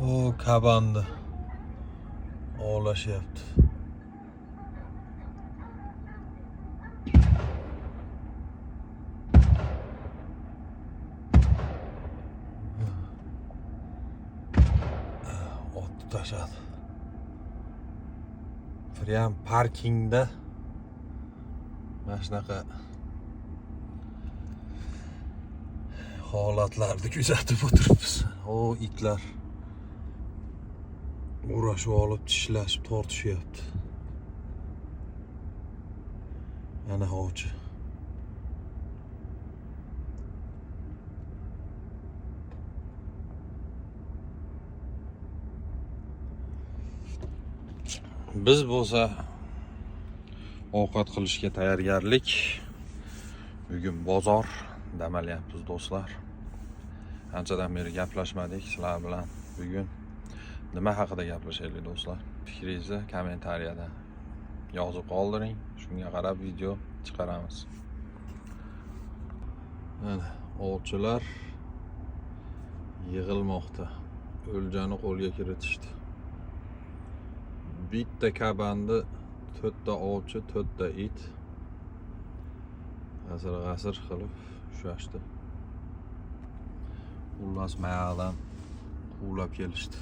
O kabandı. Oğlaşıptı. Otni tashladi. Prям parkingda mana shunaqa holatlarni kuzatib o'tiribmiz. O itlar uğraşıp olib, tishlashib, tortishyapti. Mana ovchi. Biz bo'lsa ovqat qilishga tayyorgarlik. Bugun bozor damalyapmiz do'stlar. Anchadan beri gaplashmadik sizlar bilan. Bugun nima haqida gaplashaylik do'stlar? Fikringizni kommentariyada yozib qoldiring. Shunga qarab video chiqaramiz. Mana ovchilar yig'ilmoqda. O'ljani qo'lga kiritishdi. Bitta kabandi 4 ta ovchi, 4 ta it g'asir qilib ushlashdi. Xullas mayaqdan quvlab kelishdi.